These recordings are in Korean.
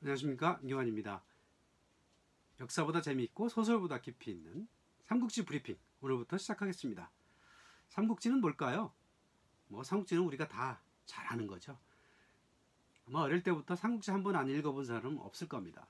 안녕하십니까, 김환입니다. 역사보다 재미있고 소설보다 깊이 있는 삼국지 브리핑 오늘부터 시작하겠습니다. 삼국지는 뭘까요? 삼국지는 우리가 다 잘 아는 거죠. 아마 어릴 때부터 삼국지 한 번 안 읽어본 사람은 없을 겁니다.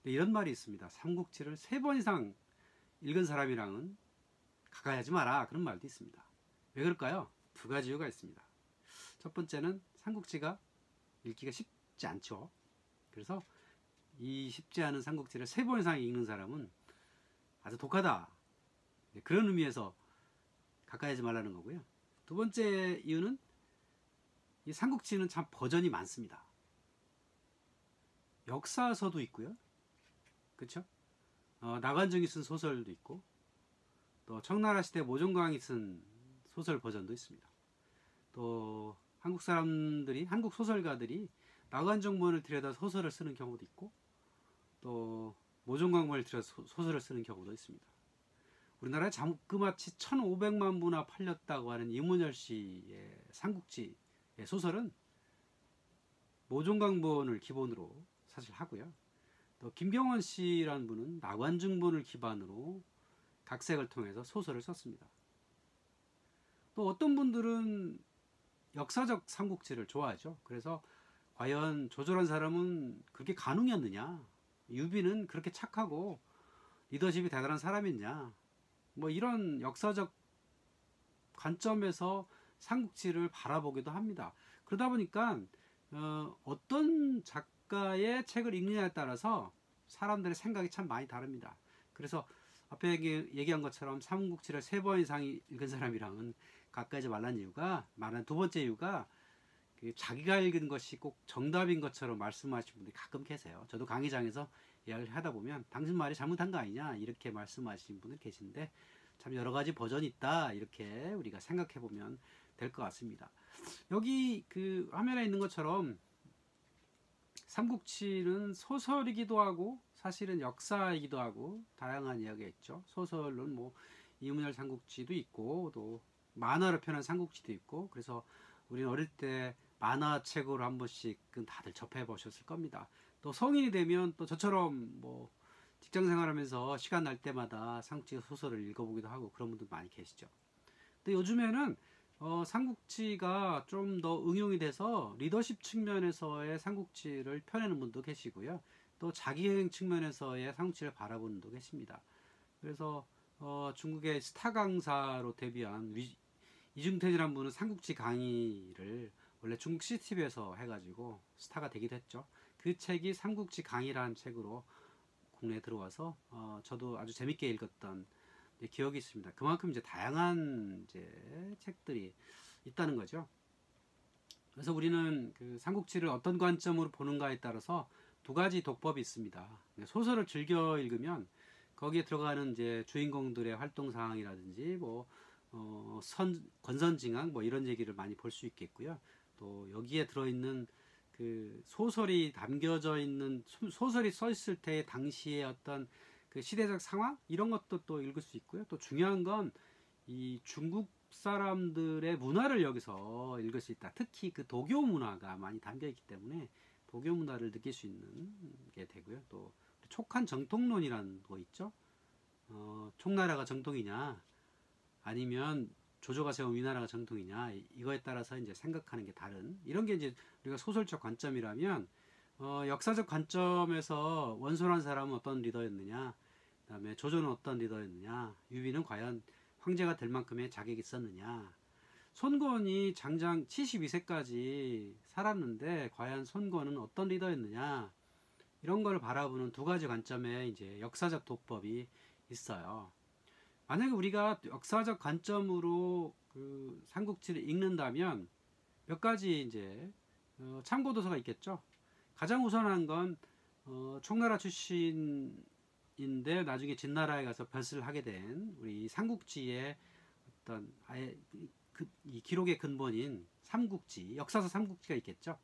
근데 이런 말이 있습니다. 삼국지를 3번 이상 읽은 사람이랑은 가까이 하지 마라, 그런 말도 있습니다. 왜 그럴까요? 2가지 이유가 있습니다. 첫 번째는 삼국지가 읽기가 쉽지 않죠. 그래서 이 쉽지 않은 삼국지를 3번 이상 읽는 사람은 아주 독하다, 그런 의미에서 가까이 하지 말라는 거고요. 두 번째 이유는 이 삼국지는 참 버전이 많습니다. 역사서도 있고요, 그렇죠? 나관중이 쓴 소설도 있고, 또 청나라 시대 모종광이 쓴 소설 버전도 있습니다. 또 한국 사람들이, 한국 소설가들이 나관중본을 들여다 소설을 쓰는 경우도 있고, 또 모종광본을 들여서 소설을 쓰는 경우도 있습니다. 우리나라에 자그마치 1500만 부나 팔렸다고 하는 이문열 씨의 삼국지 소설은 모종광본을 기본으로 사실 하고요. 또 김경원 씨라는 분은 나관중본을 기반으로 각색을 통해서 소설을 썼습니다. 또 어떤 분들은 역사적 삼국지를 좋아하죠. 그래서 과연 조조란 사람은 그렇게 간웅이었느냐, 유비는 그렇게 착하고 리더십이 대단한 사람이냐, 이런 역사적 관점에서 삼국지를 바라보기도 합니다. 그러다 보니까 어떤 작가의 책을 읽느냐에 따라서 사람들의 생각이 참 많이 다릅니다. 그래서 앞에 얘기한 것처럼 삼국지를 3번 이상 읽은 사람이랑은 가까이 하지 말라는 이유가, 말하는 두 번째 이유가, 자기가 읽은 것이 꼭 정답인 것처럼 말씀하시는 분들이 가끔 계세요. 저도 강의장에서 이야기를 하다 보면 당신 말이 잘못한 거 아니냐, 이렇게 말씀하시는 분들 계신데, 참 여러 가지 버전이 있다, 이렇게 우리가 생각해 보면 될 것 같습니다. 여기 그 화면에 있는 것처럼 삼국지는 소설이기도 하고 사실은 역사이기도 하고 다양한 이야기가 있죠. 소설은 이문열 삼국지도 있고, 또 만화로 표현한 삼국지도 있고, 그래서 우리는 어릴 때 만화책으로 한 번씩은 다들 접해 보셨을 겁니다. 또 성인이 되면 또 저처럼 직장 생활하면서 시간 날 때마다 삼국지 소설을 읽어보기도 하고 그런 분들 많이 계시죠. 근데 요즘에는 삼국지가 좀 더 응용이 돼서 리더십 측면에서의 삼국지를 펴내는 분도 계시고요. 또 자기여행 측면에서의 삼국지를 바라보는 분도 계십니다. 그래서 중국의 스타 강사로 데뷔한 이중태이라는 분은 삼국지 강의를 원래 중국 CCTV에서 해가지고 스타가 되기도 했죠. 그 책이 삼국지 강의라는 책으로 국내에 들어와서 저도 아주 재밌게 읽었던 기억이 있습니다. 그만큼 이제 다양한 책들이 있다는 거죠. 그래서 우리는 그 삼국지를 어떤 관점으로 보는가에 따라서 2가지 독법이 있습니다. 소설을 즐겨 읽으면 거기에 들어가는 이제 주인공들의 활동 사항이라든지 권선징악 이런 얘기를 많이 볼 수 있겠고요. 또 여기에 들어있는 그 소설이 담겨져 있는, 소설이 써 있을 때 당시의 어떤 그 시대적 상황, 이런 것도 또 읽을 수 있고요. 또 중요한 건 이 중국 사람들의 문화를 여기서 읽을 수 있다. 특히 그 도교 문화가 많이 담겨 있기 때문에 도교 문화를 느낄 수 있는 게 되고요. 또 촉한 정통론이라는 거 있죠. 총나라가 정통이냐, 아니면 조조가 세운 위나라가 정통이냐, 이거에 따라서 이제 생각하는 게 다른, 이런 게 이제 우리가 소설적 관점이라면, 역사적 관점에서 원소란 사람은 어떤 리더였느냐, 그다음에 조조는 어떤 리더였느냐, 유비는 과연 황제가 될 만큼의 자격이 있었느냐, 손권이 장장 72세까지 살았는데 과연 손권은 어떤 리더였느냐, 이런 걸 바라보는 2가지 관점의 이제 역사적 독법이 있어요. 만약에 우리가 역사적 관점으로 그 삼국지를 읽는다면 몇 가지 이제 참고 도서가 있겠죠. 가장 우선한 건 총나라 출신인데 나중에 진나라에 가서 벼슬을 하게 된 우리 삼국지의 어떤 아예 이 기록의 근본인 삼국지, 역사서 삼국지가 있겠죠.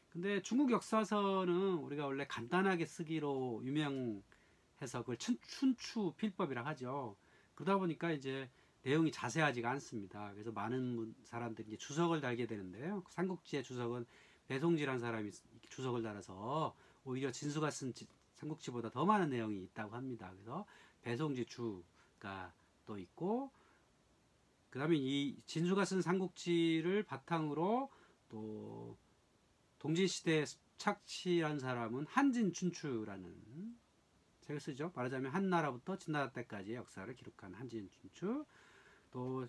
근데 중국 역사서는 우리가 원래 간단하게 쓰기로 유명해서 그걸 춘추 필법이라 하죠. 그러다 보니까 이제 내용이 자세하지가 않습니다. 그래서 많은 사람들이 이제 주석을 달게 되는데요. 삼국지의 주석은 배송지라는 사람이 주석을 달아서 오히려 진수가 쓴 삼국지보다 더 많은 내용이 있다고 합니다. 그래서 배송지주가 또 있고, 그 다음에 이 진수가 쓴 삼국지를 바탕으로 또 동진시대에 착취한 사람은 한진춘추라는 책을 쓰죠. 말하자면 한나라부터 진나라 때까지의 역사를 기록한 한진춘추. 또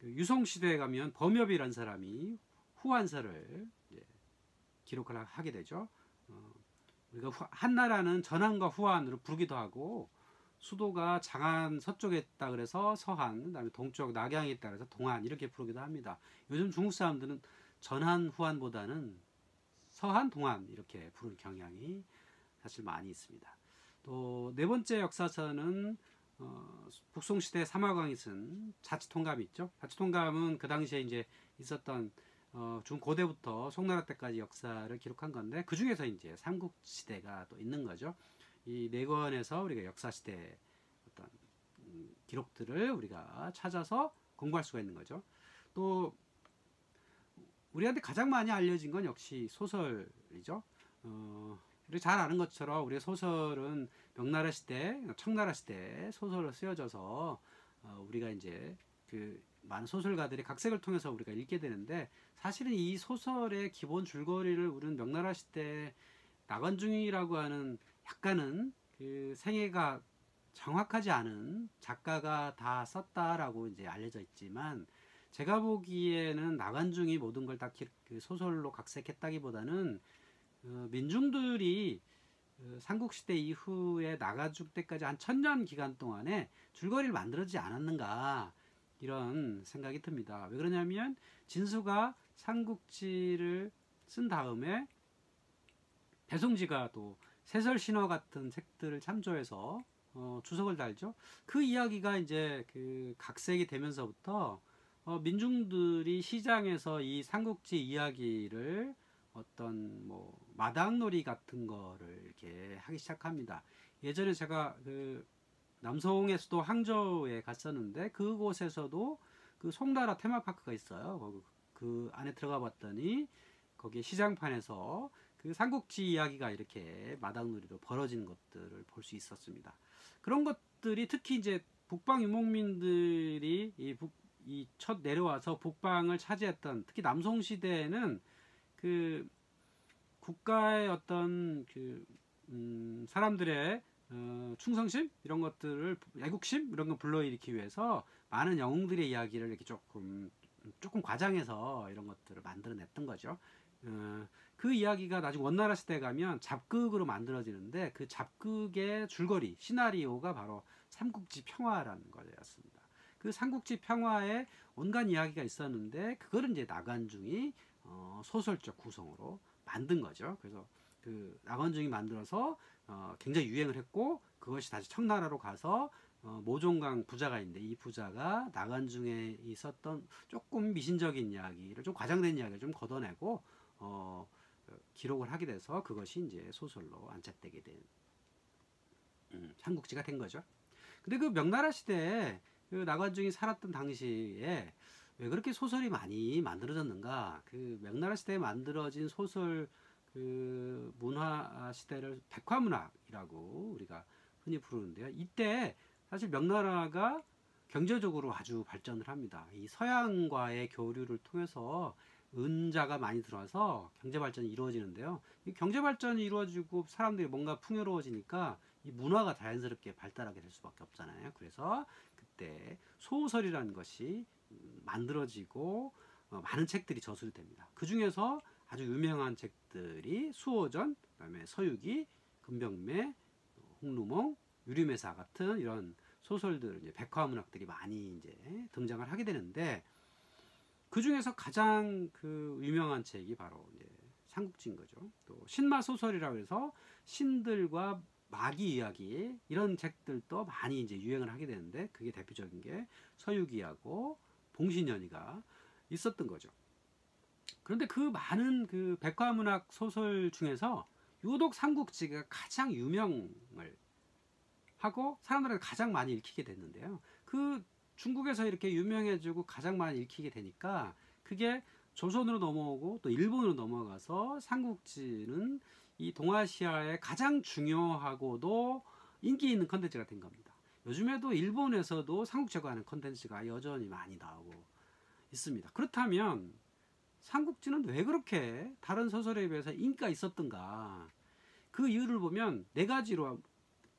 유성시대에 가면 범엽이라는 사람이 후한서를 기록을 하게 되죠. 우리가 한나라는 전한과 후한으로 부르기도 하고, 수도가 장안 서쪽에 있다 그래서 서한, 그다음에 동쪽 낙양에 있다 그래서 동한 이렇게 부르기도 합니다. 요즘 중국 사람들은 전한 후한보다는 서한 동한 이렇게 부르는 경향이 사실 많이 있습니다. 또 네 번째 역사서는 북송시대 사마광이 쓴 자치통감이 있죠. 자치통감은 그 당시에 이제 있었던 중고대부터 송나라 때까지 역사를 기록한 건데, 그 중에서 이제 삼국시대가 또 있는 거죠. 이 네 권에서 우리가 역사시대 어떤 기록들을 우리가 찾아서 공부할 수가 있는 거죠. 또 우리한테 가장 많이 알려진 건 역시 소설이죠. 우리 잘 아는 것처럼 우리의 소설은 명나라 시대, 청나라 시대 소설로 쓰여져서 우리가 이제 그 많은 소설가들이 각색을 통해서 우리가 읽게 되는데, 사실은 이 소설의 기본 줄거리를 우리는 명나라 시대 나관중이라고 하는 약간은 그 생애가 정확하지 않은 작가가 다 썼다라고 이제 알려져 있지만, 제가 보기에는 나관중이 모든 걸 다 그 소설로 각색했다기보다는 민중들이 삼국시대 이후에 나가중 때까지 한 1000년 기간 동안에 줄거리를 만들어지지 않았는가, 이런 생각이 듭니다. 왜 그러냐면 진수가 삼국지를 쓴 다음에 배송지가 또 세설신화 같은 책들을 참조해서 주석을 달죠. 그 이야기가 이제 그 각색이 되면서부터 민중들이 시장에서 이 삼국지 이야기를 어떤 뭐 마당놀이 같은 거를 이렇게 하기 시작합니다. 예전에 제가 그 남송에서도 항저우에 갔었는데, 그곳에서도 그 송나라 테마파크가 있어요. 그 안에 들어가 봤더니 거기에 시장판에서 그 삼국지 이야기가 이렇게 마당놀이로 벌어지는 것들을 볼 수 있었습니다. 그런 것들이 특히 이제 북방 유목민들이 이 첫 내려와서 북방을 차지했던, 특히 남송 시대에는 그 국가의 어떤 그 사람들의 충성심 이런 것들을, 애국심 이런 걸 불러일으키기 위해서 많은 영웅들의 이야기를 이렇게 조금 과장해서 이런 것들을 만들어냈던 거죠. 그 이야기가 나중에 원나라 시대에 가면 잡극으로 만들어지는데, 그 잡극의 줄거리 시나리오가 바로 삼국지 평화라는 거였습니다. 그 삼국지 평화에 온갖 이야기가 있었는데, 그거를 이제 나관중이 소설적 구성으로 만든 거죠. 그래서 그 나관중이 만들어서 굉장히 유행을 했고, 그것이 다시 청나라로 가서 모종강 부자가 있는데, 이 부자가 나관중에 있었던 조금 미신적인 이야기를, 좀 과장된 이야기를 좀 걷어내고 기록을 하게 돼서 그것이 이제 소설로 안착되게 된 삼국지가 된 거죠. 근데 그 명나라 시대에 그 나관중이 살았던 당시에 왜 그렇게 소설이 많이 만들어졌는가? 그 명나라 시대에 만들어진 소설 그 문화 시대를 백화문학이라고 우리가 흔히 부르는데요. 이때 사실 명나라가 경제적으로 아주 발전을 합니다. 이 서양과의 교류를 통해서 은자가 많이 들어와서 경제 발전이 이루어지는데요. 이 경제 발전이 이루어지고 사람들이 뭔가 풍요로워지니까 이 문화가 자연스럽게 발달하게 될 수밖에 없잖아요. 그래서 그때 소설이라는 것이 만들어지고 많은 책들이 저술이 됩니다. 그 중에서 아주 유명한 책들이 수호전, 그다음에 서유기, 금병매, 홍루몽, 유리매사 같은 이런 소설들, 이제 백화문학들이 많이 이제 등장을 하게 되는데, 그 중에서 가장 그 유명한 책이 바로 이제 삼국지인 거죠. 또 신마 소설이라고 해서 신들과 마귀 이야기 이런 책들도 많이 이제 유행을 하게 되는데, 그게 대표적인 게 서유기하고 봉신연이가 있었던 거죠. 그런데 그 많은 그 백화문학 소설 중에서 유독 삼국지가 가장 유명을 하고 사람들한테 가장 많이 읽히게 됐는데요. 그 중국에서 이렇게 유명해지고 가장 많이 읽히게 되니까 그게 조선으로 넘어오고 또 일본으로 넘어가서 삼국지는 이 동아시아의 가장 중요하고도 인기 있는 컨텐츠가 된 겁니다. 요즘에도 일본에서도 삼국지에 관한 컨텐츠가 여전히 많이 나오고 있습니다. 그렇다면 삼국지는 왜 그렇게 다른 소설에 비해서 인기가 있었던가? 그 이유를 보면 네 가지로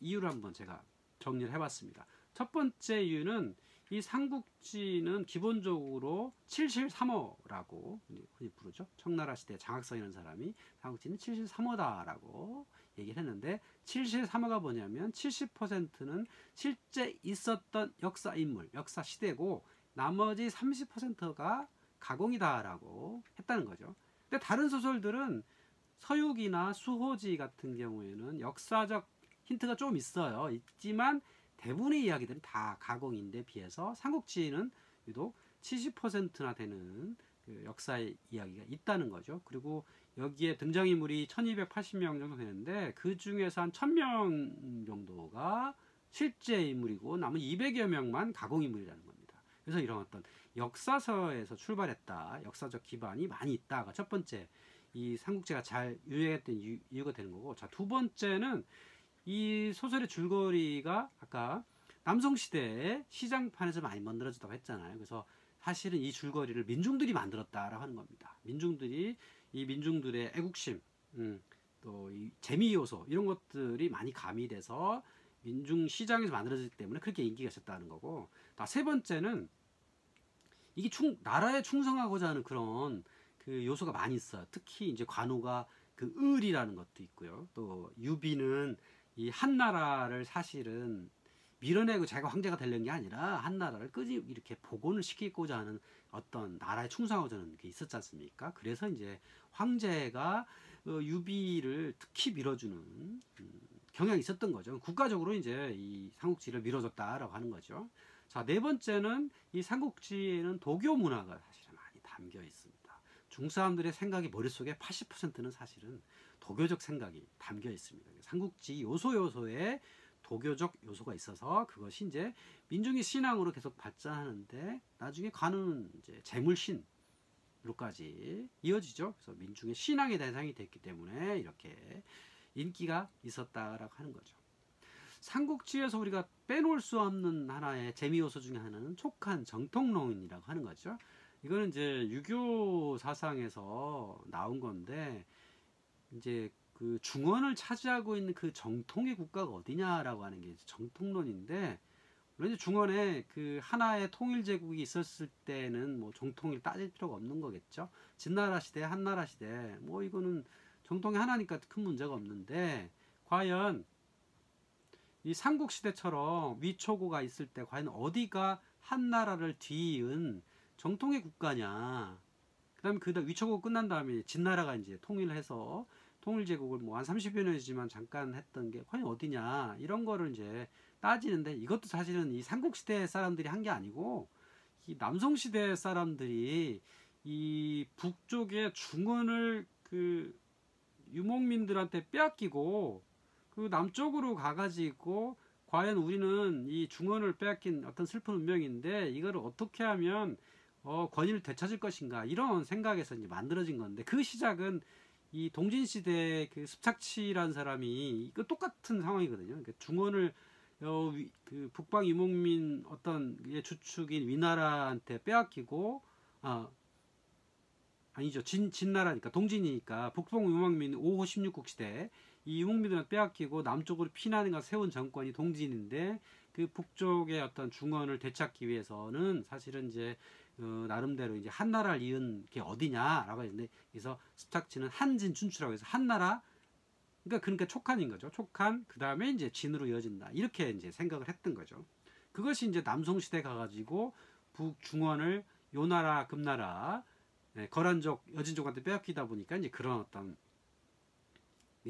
이유를 한번 제가 정리를 해봤습니다. 첫 번째 이유는 이 삼국지는 기본적으로 칠실삼어라고 흔히 부르죠. 청나라 시대 장학성 이라는 사람이 삼국지는 칠실삼어다라고 얘기를 했는데, 칠실삼어가 뭐냐면 70%는 실제 있었던 역사 인물, 역사 시대고 나머지 30%가 가공이다라고 했다는 거죠. 근데 다른 소설들은 서유기나 수호지 같은 경우에는 역사적 힌트가 좀 있어요. 있지만 대부분의 이야기들은 다 가공인데 비해서 삼국지는 유독 70%나 되는 그 역사의 이야기가 있다는 거죠. 그리고 여기에 등장인물이 1280명 정도 되는데 그 중에서 한 1000명 정도가 실제 인물이고 남은 200여 명만 가공인물이라는 겁니다. 그래서 이런 어떤 역사서에서 출발했다, 역사적 기반이 많이 있다가 첫 번째 이 삼국지가 잘 유행했던 이유가 되는 거고, 자, 두 번째는 이 소설의 줄거리가 아까 남성시대의 시장판에서 많이 만들어졌다고 했잖아요. 그래서 사실은 이 줄거리를 민중들이 만들었다라고 하는 겁니다. 민중들이 이 민중들의 애국심, 또 이 재미 요소 이런 것들이 많이 가미돼서 민중 시장에서 만들어졌기 때문에 그렇게 인기가 있었다는 거고, 세 번째는 이게 나라에 충성하고자 하는 그런 그 요소가 많이 있어요. 특히 이제 관우가 그 을이라는 것도 있고요. 또 유비는 이 한나라를 사실은 밀어내고 자기가 황제가 되려는 게 아니라 한나라를 끄지 이렇게 복원을 시키고자 하는 어떤 나라에 충성하고자 하는 게 있었지 않습니까? 그래서 이제 황제가 유비를 특히 밀어주는 경향이 있었던 거죠. 국가적으로 이제 이 삼국지를 밀어줬다라고 하는 거죠. 자, 네 번째는 이 삼국지에는 도교 문화가 사실은 많이 담겨 있습니다. 중사람들의 생각이 머릿속에 80%는 사실은 도교적 생각이 담겨 있습니다. 삼국지 요소에 도교적 요소가 있어서 그것이 이제 민중의 신앙으로 계속 발전하는데 나중에 관우는 이제 재물신으로까지 이어지죠. 그래서 민중의 신앙의 대상이 됐기 때문에 이렇게 인기가 있었다라고 하는 거죠. 삼국지에서 우리가 빼놓을 수 없는 하나의 재미 요소 중에 하나는 촉한 정통론이라고 하는 거죠. 이거는 이제 유교 사상에서 나온 건데, 이제 그 중원을 차지하고 있는 그 정통의 국가가 어디냐라고 하는 게 정통론인데, 물론 이제 중원에 그 하나의 통일 제국이 있었을 때는 뭐 정통을 따질 필요가 없는 거겠죠. 진나라 시대, 한나라 시대, 뭐 이거는 정통이 하나니까 큰 문제가 없는데, 과연 이 삼국시대처럼 위초고가 있을 때 과연 어디가 한나라를 뒤이은 정통의 국가냐. 그다음에 위초고 끝난 다음에 진나라가 이제 통일해서 통일제국을 뭐 한 30여 년이지만 잠깐 했던 게 과연 어디냐. 이런 거를 이제 따지는데, 이것도 사실은 이 삼국시대 사람들이 한 게 아니고 이 남성시대 사람들이 이 북쪽의 중원을 그 유목민들한테 빼앗기고 그 남쪽으로 가가지고 과연 우리는 이 중원을 빼앗긴 어떤 슬픈 운명인데 이거를 어떻게 하면 권위를 되찾을 것인가, 이런 생각에서 이제 만들어진 건데, 그 시작은 이 동진시대 그 습착치라는 사람이 이거 똑같은 상황이거든요. 그러니까 중원을 그 북방 유목민 어떤 주축인 위나라한테 빼앗기고, 아니죠. 진나라니까, 동진이니까 북방 유목민 5호 16국 시대 이 유목민들은 빼앗기고 남쪽으로 피난가 세운 정권이 동진인데, 그 북쪽의 어떤 중원을 되찾기 위해서는 사실은 이제 나름대로 이제 한나라를 이은 게 어디냐라고 했는데, 그래서 습착치는 한진 춘추라고 해서 한나라, 그러니까 촉한인 거죠. 촉한, 그 다음에 이제 진으로 이어진다, 이렇게 이제 생각을 했던 거죠. 그것이 이제 남송시대 가가지고 북중원을 요나라, 금나라, 거란족, 여진족한테 빼앗기다 보니까 이제 그런 어떤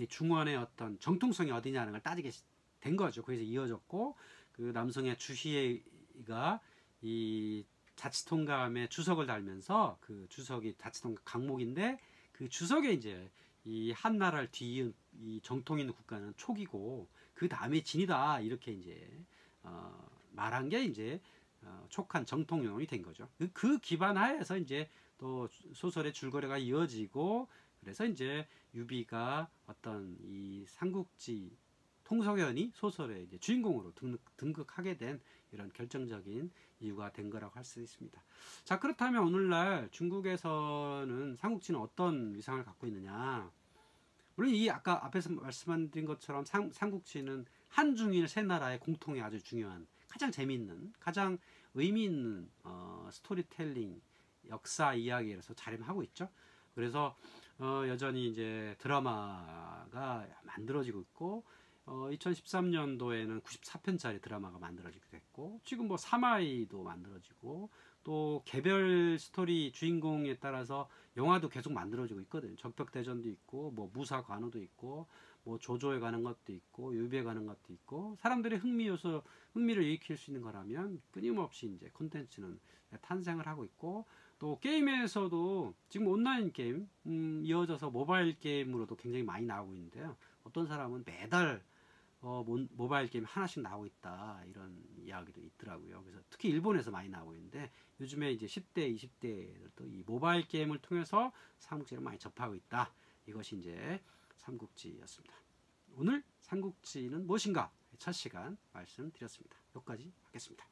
중원의 어떤 정통성이 어디냐는 걸 따지게 된 거죠. 그래서 이어졌고, 그 남성의 주시가 이 자치통감의 주석을 달면서, 그 주석이 자치통감 강목인데 그 주석에 이제 이 한나라를 뒤이은 이 정통 있는 국가는 촉이고 그 다음에 진이다, 이렇게 이제 말한 게 이제 촉한 정통론이 된 거죠. 그 기반 하에서 이제 또 소설의 줄거리가 이어지고, 그래서 이제 유비가 어떤 이 삼국지 통솔연이 소설의 이제 주인공으로 등극하게 된 이런 결정적인 이유가 된 거라고 할 수 있습니다. 자, 그렇다면 오늘날 중국에서는 삼국지는 어떤 위상을 갖고 있느냐? 물론 이 아까 앞에서 말씀드린 것처럼 삼국지는 한중일 세 나라의 공통의 아주 중요한 가장 재미있는 가장 의미 있는 스토리텔링 역사 이야기로서 자리하고 있죠. 그래서 여전히 이제 드라마가 만들어지고 있고 2013년도에는 94편짜리 드라마가 만들어지게 됐고 지금 뭐 사마이도 만들어지고 또 개별 스토리 주인공에 따라서 영화도 계속 만들어지고 있거든요. 적벽대전도 있고 뭐 무사관우도 있고 뭐 조조에 가는 것도 있고 유비에 가는 것도 있고 사람들의 흥미를 일으킬 수 있는 거라면 끊임없이 이제 콘텐츠는 탄생을 하고 있고 또 게임에서도 지금 온라인 게임 이어져서 모바일 게임으로도 굉장히 많이 나오고 있는데요. 어떤 사람은 매달 모바일 게임 하나씩 나오고 있다 이런 이야기도 있더라고요. 그래서 특히 일본에서 많이 나오고 있는데 요즘에 이제 10대, 20대들도 이 모바일 게임을 통해서 삼국지를 많이 접하고 있다. 이것이 이제 삼국지였습니다. 오늘 삼국지는 무엇인가? 첫 시간 말씀드렸습니다. 여기까지 하겠습니다.